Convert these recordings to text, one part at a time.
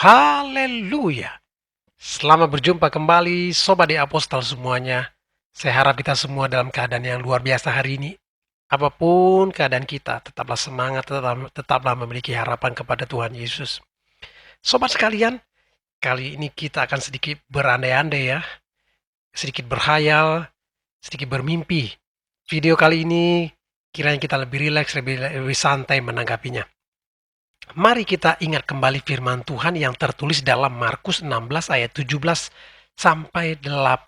Haleluya! Selamat berjumpa kembali Sobat di Apostel semuanya. Saya harap kita semua dalam keadaan yang luar biasa hari ini. Apapun keadaan kita, tetaplah semangat, tetaplah memiliki harapan kepada Tuhan Yesus. Sobat sekalian, kali ini kita akan sedikit berandai-andai ya, sedikit berhayal, sedikit bermimpi. Video kali ini kiranya kita lebih rileks, lebih santai menanggapinya. Mari kita ingat kembali firman Tuhan yang tertulis dalam Markus 16 ayat 17 sampai 18.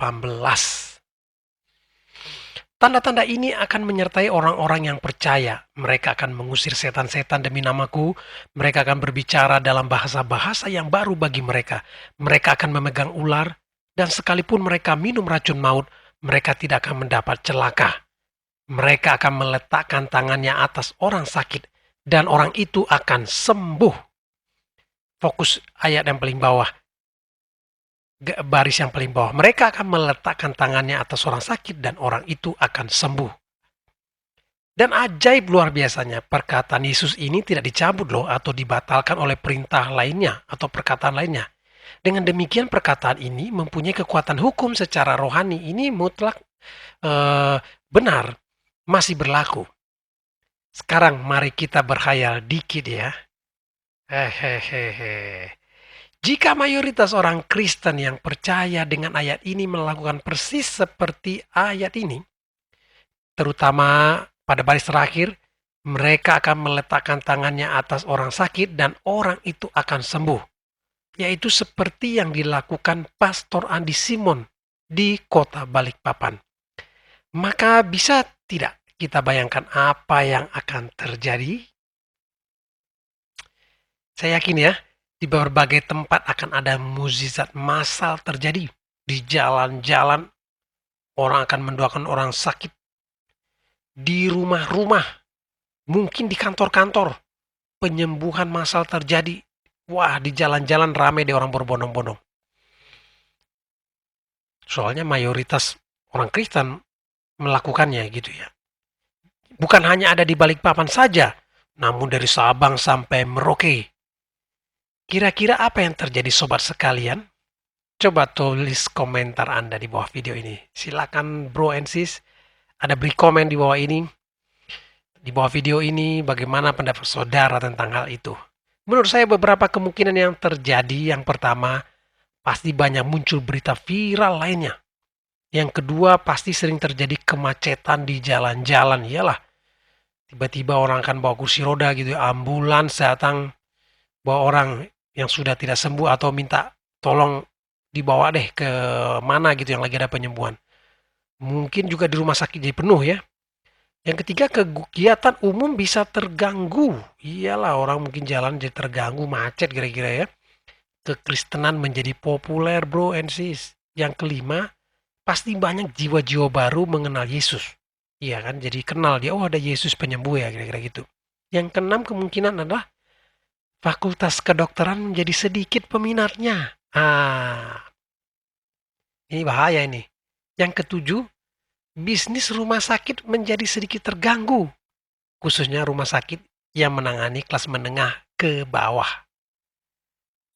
Tanda-tanda ini akan menyertai orang-orang yang percaya. Mereka akan mengusir setan-setan demi namaku. Mereka akan berbicara dalam bahasa-bahasa yang baru bagi mereka. Mereka akan memegang ular, dan sekalipun mereka minum racun maut, mereka tidak akan mendapat celaka. Mereka akan meletakkan tangannya atas orang sakit, dan orang itu akan sembuh. Fokus ayat yang paling bawah, baris yang paling bawah. Mereka akan meletakkan tangannya atas orang sakit dan orang itu akan sembuh. Dan ajaib luar biasanya, perkataan Yesus ini tidak dicabut loh atau dibatalkan oleh perintah lainnya atau perkataan lainnya. Dengan demikian perkataan ini mempunyai kekuatan hukum secara rohani. Ini mutlak benar, masih berlaku. Sekarang mari kita berkhayal dikit ya. Hehehe. Jika mayoritas orang Kristen yang percaya dengan ayat ini melakukan persis seperti ayat ini, terutama pada baris terakhir, mereka akan meletakkan tangannya atas orang sakit dan orang itu akan sembuh. Yaitu seperti yang dilakukan Pastor Andi Simon di kota Balikpapan. Maka bisa tidak kita bayangkan apa yang akan terjadi? Saya yakin ya, di berbagai tempat akan ada mukjizat massal terjadi. Di jalan-jalan orang akan mendoakan orang sakit. Di rumah-rumah, mungkin di kantor-kantor, penyembuhan massal terjadi. Wah, di jalan-jalan ramai di orang berbondong-bondong. Soalnya mayoritas orang Kristen melakukannya gitu ya. Bukan hanya ada di Balikpapan saja, namun dari Sabang sampai Merauke. Kira-kira apa yang terjadi sobat sekalian? Coba tulis komentar Anda di bawah video ini. Silakan bro and sis, ada beri komen di bawah ini. Di bawah video ini bagaimana pendapat saudara tentang hal itu. Menurut saya beberapa kemungkinan yang terjadi. Yang pertama, pasti banyak muncul berita viral lainnya. Yang kedua, pasti sering terjadi kemacetan di jalan-jalan. Iyalah, tiba-tiba orang akan bawa kursi roda gitu, ambulans datang bawa orang yang sudah tidak sembuh atau minta tolong dibawa deh ke mana gitu yang lagi ada penyembuhan. Mungkin juga di rumah sakit jadi penuh ya. Yang ketiga, kegiatan umum bisa terganggu. Iyalah, orang mungkin jalan jadi terganggu, macet kira-kira ya. Kekristenan menjadi populer bro and sis. Yang kelima, pasti banyak jiwa-jiwa baru mengenal Yesus. Iya kan, jadi kenal dia, oh ada Yesus penyembuh ya, kira-kira gitu. Yang keenam kemungkinan adalah fakultas kedokteran menjadi sedikit peminatnya. Ini bahaya ini. Yang ketujuh, bisnis rumah sakit menjadi sedikit terganggu. Khususnya rumah sakit yang menangani kelas menengah ke bawah.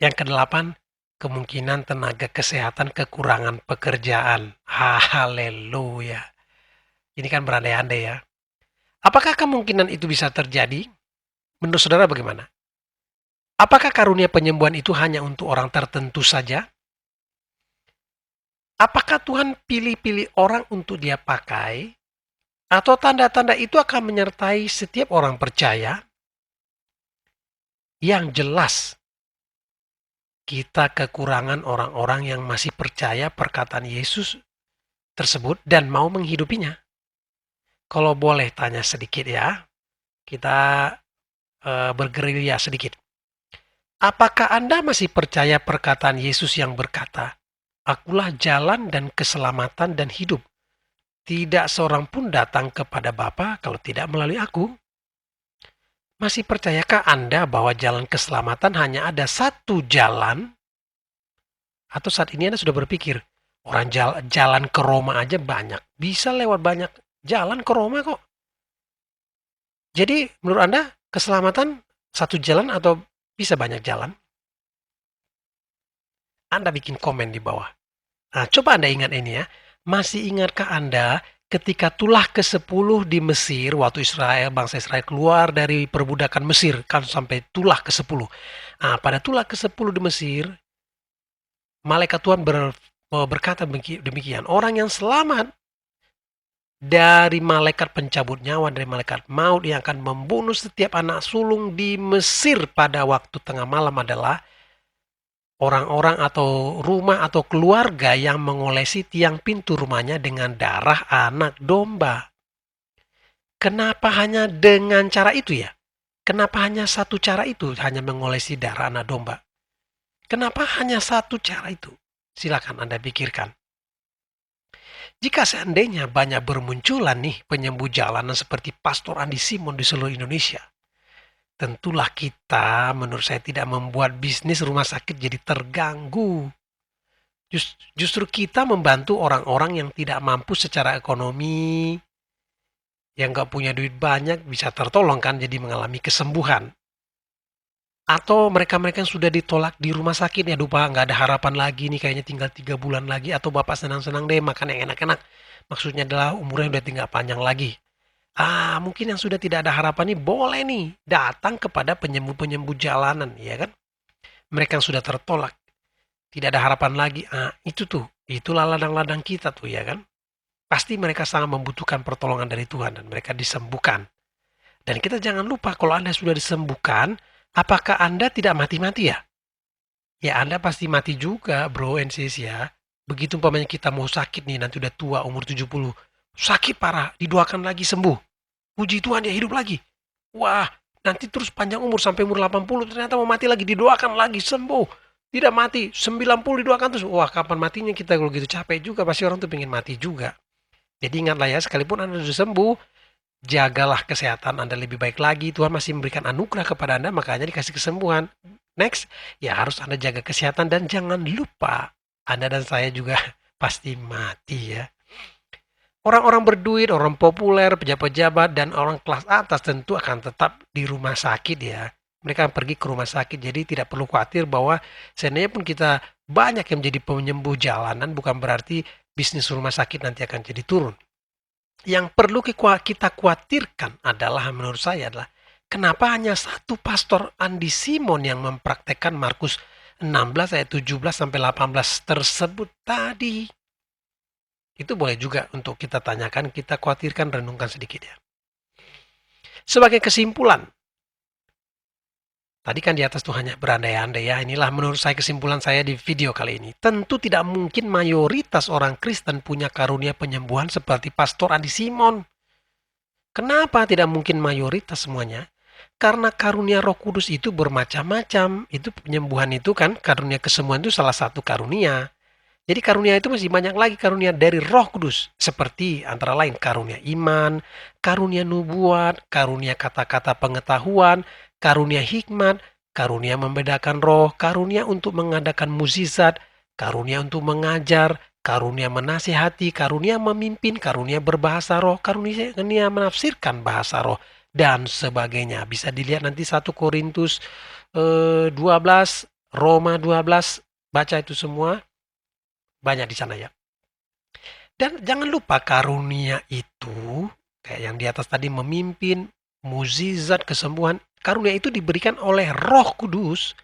Yang kedelapan, kemungkinan tenaga kesehatan kekurangan pekerjaan. Haleluya. Ini kan berandai-andai ya. Apakah kemungkinan itu bisa terjadi? Menurut saudara bagaimana? Apakah karunia penyembuhan itu hanya untuk orang tertentu saja? Apakah Tuhan pilih-pilih orang untuk dia pakai? Atau tanda-tanda itu akan menyertai setiap orang percaya? Yang jelas, kita kekurangan orang-orang yang masih percaya perkataan Yesus tersebut dan mau menghidupinya. Kalau boleh tanya sedikit ya, kita bergerilya sedikit. Apakah Anda masih percaya perkataan Yesus yang berkata, "Akulah jalan dan keselamatan dan hidup. Tidak seorang pun datang kepada Bapa kalau tidak melalui aku"? Masih percayakah Anda bahwa jalan keselamatan hanya ada satu jalan? Atau saat ini Anda sudah berpikir, orang jalan ke Roma aja banyak. Bisa lewat banyak jalan ke Roma kok. Jadi menurut Anda keselamatan satu jalan atau bisa banyak jalan? Anda bikin komen di bawah. Nah, coba Anda ingat ini ya. Masih ingatkah Anda ketika tulah ke-10 di Mesir, waktu bangsa Israel keluar dari perbudakan Mesir, kan sampai tulah ke-10. Nah, pada tulah ke-10 di Mesir, malaikat Tuhan berkata demikian, orang yang selamat dari malaikat pencabut nyawa, dari malaikat maut yang akan membunuh setiap anak sulung di Mesir pada waktu tengah malam adalah orang-orang atau rumah atau keluarga yang mengolesi tiang pintu rumahnya dengan darah anak domba. Kenapa hanya dengan cara itu ya? Kenapa hanya satu cara itu, hanya mengolesi darah anak domba? Kenapa hanya satu cara itu? Silakan Anda pikirkan. Jika seandainya banyak bermunculan nih penyembuh jalanan seperti Pastor Andi Simon di seluruh Indonesia, tentulah kita menurut saya tidak membuat bisnis rumah sakit jadi terganggu. Justru kita membantu orang-orang yang tidak mampu secara ekonomi, yang gak punya duit banyak bisa tertolong kan, jadi mengalami kesembuhan. Atau mereka-mereka yang sudah ditolak di rumah sakit, ya Pak, nggak ada harapan lagi nih, kayaknya tinggal 3 bulan lagi, atau Bapak senang-senang deh makan yang enak-enak. Maksudnya adalah umurnya udah tinggal panjang lagi. Mungkin yang sudah tidak ada harapan nih, boleh nih datang kepada penyembuh-penyembuh jalanan, ya kan? Mereka yang sudah tertolak, tidak ada harapan lagi. Itulah ladang-ladang kita tuh, ya kan? Pasti mereka sangat membutuhkan pertolongan dari Tuhan dan mereka disembuhkan. Dan kita jangan lupa kalau Anda sudah disembuhkan, apakah Anda tidak mati-mati ya? Ya Anda pasti mati juga bro and sis ya. Begitu umpamanya kita mau sakit nih, nanti udah tua umur 70. Sakit parah, didoakan lagi sembuh. Puji Tuhan dia hidup lagi. Wah, nanti terus panjang umur sampai umur 80 ternyata mau mati lagi, didoakan lagi sembuh. Tidak mati, 90 didoakan terus. Wah, kapan matinya kita kalau gitu, capek juga, pasti orang tuh pengen mati juga. Jadi ingatlah ya, sekalipun Anda sudah sembuh, jagalah kesehatan Anda lebih baik lagi. Tuhan masih memberikan anugerah kepada Anda, makanya dikasih kesembuhan. Next, ya harus Anda jaga kesehatan dan jangan lupa Anda dan saya juga pasti mati ya. Orang-orang berduit, orang populer, pejabat-pejabat, dan orang kelas atas tentu akan tetap di rumah sakit ya. Mereka pergi ke rumah sakit, jadi tidak perlu khawatir bahwa seandainya pun kita banyak yang menjadi penyembuh jalanan, bukan berarti bisnis rumah sakit nanti akan jadi turun. Yang perlu kita khawatirkan adalah, menurut saya adalah, kenapa hanya satu pastor Andi Simon yang mempraktekkan Markus 16 ayat 17 sampai 18 tersebut tadi. Itu boleh juga untuk kita tanyakan, kita khawatirkan, renungkan sedikit ya. Sebagai kesimpulan, tadi kan di atas tuh hanya berandai-andai ya. Inilah menurut saya kesimpulan saya di video kali ini. Tentu tidak mungkin mayoritas orang Kristen punya karunia penyembuhan seperti Pastor Andi Simon. Kenapa tidak mungkin mayoritas semuanya? Karena karunia Roh Kudus itu bermacam-macam. Itu penyembuhan itu kan, karunia kesembuhan itu salah satu karunia. Jadi karunia itu masih banyak lagi karunia dari Roh Kudus. Seperti antara lain karunia iman, karunia nubuat, karunia kata-kata pengetahuan, karunia hikmat, karunia membedakan roh, karunia untuk mengadakan mukjizat, karunia untuk mengajar, karunia menasihati, karunia memimpin, karunia berbahasa roh, karunia menafsirkan bahasa roh, dan sebagainya. Bisa dilihat nanti 1 Korintus 12, Roma 12, baca itu semua. Banyak di sana ya. Dan jangan lupa karunia itu, kayak yang di atas tadi, memimpin, mukjizat, kesembuhan, karunia itu diberikan oleh Roh Kudus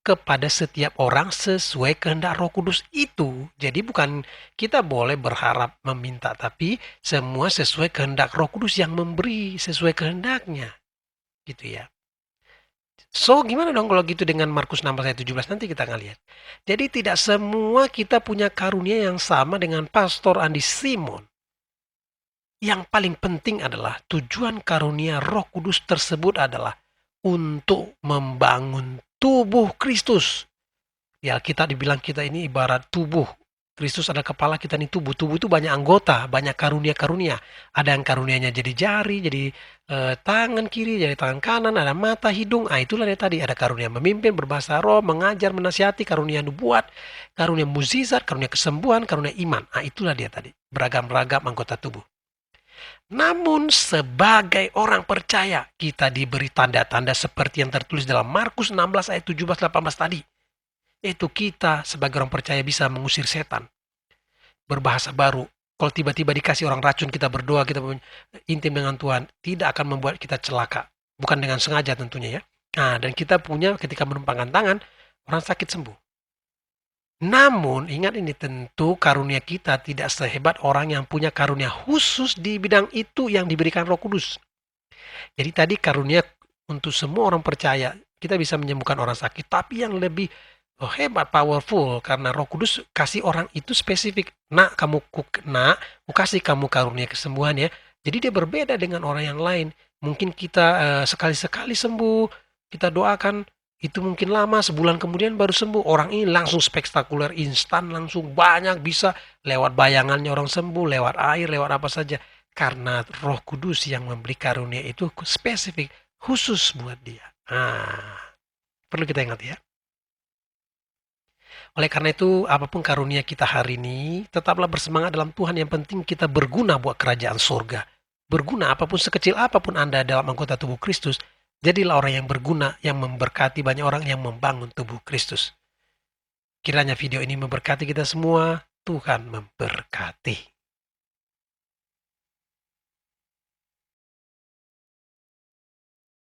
kepada setiap orang sesuai kehendak Roh Kudus itu. Jadi bukan kita boleh berharap meminta, tapi semua sesuai kehendak Roh Kudus yang memberi sesuai kehendaknya. Gitu ya. So, gimana dong kalau gitu dengan Markus 16 ayat 17? Nanti kita akan lihat. Jadi tidak semua kita punya karunia yang sama dengan Pastor Andi Simon. Yang paling penting adalah tujuan karunia Roh Kudus tersebut adalah untuk membangun tubuh Kristus. Ya, kita dibilang kita ini ibarat tubuh. Kristus adalah kepala, kita ini tubuh. Tubuh itu banyak anggota, banyak karunia-karunia. Ada yang karunianya jadi jari, jadi tangan kiri, jadi tangan kanan, ada mata, hidung. Itulah dia tadi. Ada karunia memimpin, berbahasa roh, mengajar, menasihati, karunia nubuat, karunia mukjizat, karunia kesembuhan, karunia iman. Itulah dia tadi. Beragam-ragam anggota tubuh. Namun sebagai orang percaya, kita diberi tanda-tanda seperti yang tertulis dalam Markus 16 ayat 17-18 tadi. Itu kita sebagai orang percaya bisa mengusir setan, berbahasa baru. Kalau tiba-tiba dikasih orang racun, kita berdoa, kita intim dengan Tuhan, tidak akan membuat kita celaka. Bukan dengan sengaja tentunya ya. Nah, dan kita punya ketika menumpangkan tangan, orang sakit sembuh. Namun, ingat ini tentu karunia kita tidak sehebat orang yang punya karunia khusus di bidang itu yang diberikan Roh Kudus. Jadi tadi karunia untuk semua orang percaya, kita bisa menyembuhkan orang sakit, tapi yang lebih hebat, powerful, karena Roh Kudus kasih orang itu spesifik. Nak, ku kasih kamu karunia kesembuhan ya. Jadi dia berbeda dengan orang yang lain. Mungkin kita sekali-sekali sembuh, kita doakan, itu mungkin lama, sebulan kemudian baru sembuh. Orang ini langsung spektakuler, instan, langsung banyak, bisa lewat bayangannya orang sembuh, lewat air, lewat apa saja. Karena Roh Kudus yang memberi karunia itu spesifik, khusus buat dia. Nah, perlu kita ingat ya. Oleh karena itu, apapun karunia kita hari ini, tetaplah bersemangat dalam Tuhan. Yang penting kita berguna buat kerajaan surga. Berguna apapun, sekecil apapun Anda dalam anggota tubuh Kristus, jadilah orang yang berguna, yang memberkati banyak orang, yang membangun tubuh Kristus. Kiranya video ini memberkati kita semua. Tuhan memberkati.